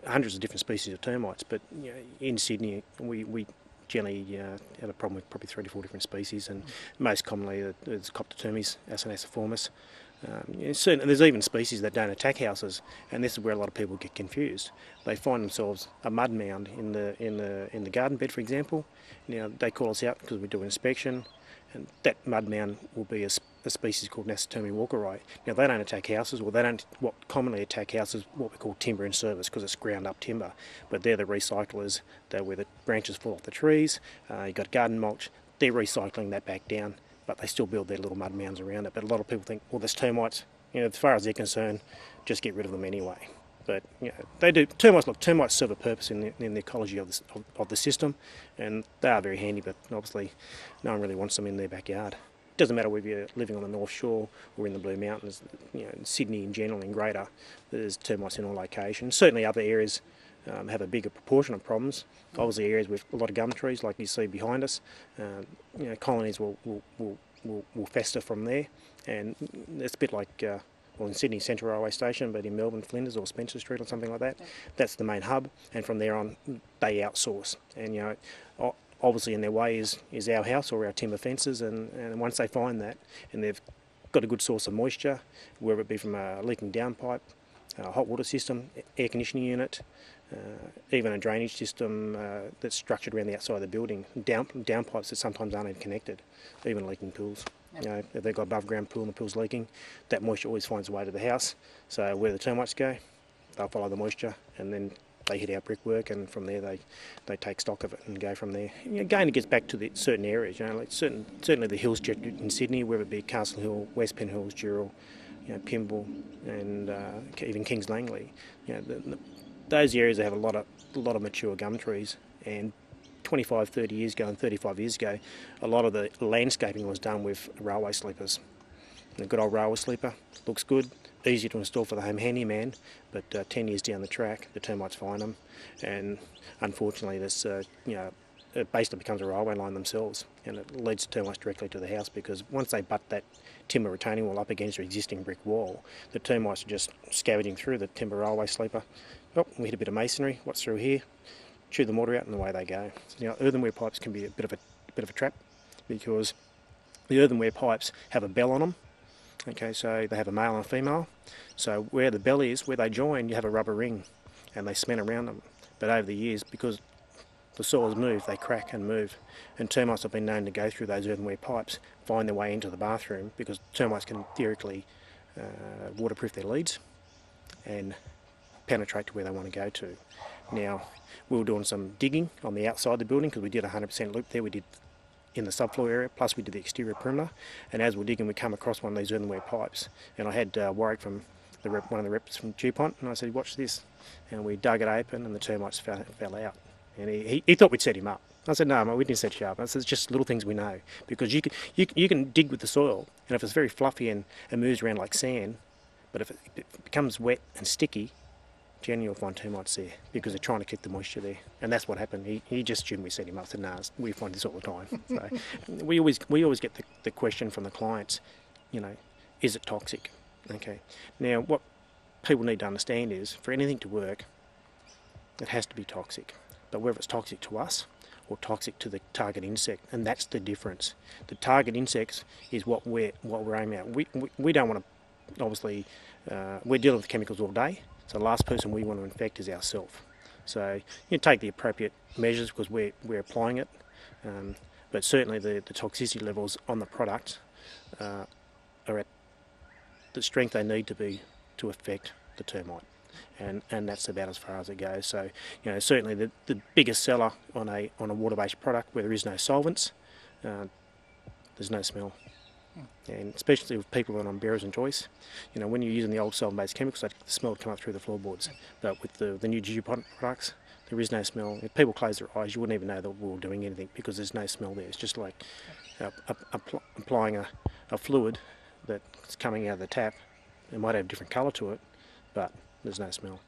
hundreds of different species of termites, but you know, in Sydney we generally have a problem with probably 3 to 4 different species, and most commonly it's Termites, ASSASSIN. There's even species that don't attack houses, and this is where a lot of people get confused. They find themselves a mud mound in the garden bed, for example. Now they call us out because we do an inspection, and that mud mound will be a species called Termite walkerite. Now they don't attack houses, or they don't what commonly attack houses, what we call timber in service, because it's ground up timber. But they're the recyclers. They're where the branches fall off the trees. You've got garden mulch. They're recycling that back down, but they still build their little mud mounds around it. But a lot of people think, well, there's termites. You know, as far as they're concerned, just get rid of them anyway. But you know, they do. Termites serve a purpose in the ecology of the system, and they are very handy. But obviously, no one really wants them in their backyard. It doesn't matter whether you're living on the North Shore or in the Blue Mountains. You know, in Sydney in general, in Greater, there's termites in all locations. Certainly, other areas have a bigger proportion of problems. Obviously, areas with a lot of gum trees, like you see behind us, you know, colonies will fester from there, and it's a bit like. Well, in Sydney Central Railway Station, but in Melbourne, Flinders or Spencer Street or something like that, that's the main hub, and from there on they outsource. And you know, obviously in their way is our house or our timber fences, and once they find that and they've got a good source of moisture, whether it be from a leaking downpipe, a hot water system, air conditioning unit, even a drainage system that's structured around the outside of the building, downpipes that sometimes aren't even connected, even leaking pools. You know, if they've got above ground pool and the pool's leaking, that moisture always finds a way to the house. So where the termites go, they'll follow the moisture, and then they hit our brickwork, and from there they take stock of it and go from there. You know, again, it gets back to the certain areas. You know, like certainly the hills in Sydney, whether it be Castle Hill, West Penn Hills, Darryl, you know, Pymble, and even Kings Langley. You know, those areas that have a lot of mature gum trees, and 25, 30 years ago and 35 years ago, a lot of the landscaping was done with railway sleepers. And a good old railway sleeper looks good, easy to install for the home handyman, but 10 years down the track, the termites find them, and unfortunately, this you know, it basically becomes a railway line themselves, and it leads termites directly to the house, because once they butt that timber retaining wall up against your existing brick wall, the termites are just scavenging through the timber railway sleeper. Oh, we hit a bit of masonry. What's through here? Chew the mortar out, and away they go. Now, earthenware pipes can be a bit of a trap, because the earthenware pipes have a bell on them. Okay, so they have a male and a female. So where the bell is, where they join, you have a rubber ring, and they cement around them. But over the years, because the soils move, they crack and move, and termites have been known to go through those earthenware pipes, find their way into the bathroom, because termites can theoretically waterproof their leads and penetrate to where they want to go to. Now, we were doing some digging on the outside of the building, because we did a 100% loop there. We did in the subfloor area, plus we did the exterior perimeter, and as we're digging we come across one of these earthenware pipes, and I had Warwick from one of the reps from DuPont, and I said, watch this, and we dug it open and the termites fell out, and he thought we'd set him up. I said, no mate, we didn't set you up. I said, it's just little things we know, because you can dig with the soil, and if it's very fluffy and moves around like sand, but if it becomes wet and sticky, generally you'll find termites there, because they're trying to keep the moisture there, and that's what happened. He just assumed we set him up. I said, no, we find this all the time. So we always get the question from the clients, you know, is it toxic? Okay. Now what people need to understand is, for anything to work, it has to be toxic. But whether it's toxic to us or toxic to the target insect, and that's the difference. The target insects is what we're aiming at. We don't want to, obviously, we're dealing with chemicals all day. So the last person we want to infect is ourselves. So you take the appropriate measures, because we're applying it, but certainly the toxicity levels on the product are at the strength they need to be to affect the termite, and that's about as far as it goes. So you know, certainly the biggest seller on a water-based product where there is no solvents, there's no smell. And especially with people on bearers and joists, you know, when you're using the old solvent-based chemicals, the smell would come up through the floorboards. But with the new DuPont products, there is no smell. If people close their eyes, you wouldn't even know that we were doing anything, because there's no smell there. It's just like applying a fluid that's coming out of the tap. It might have a different colour to it, but there's no smell.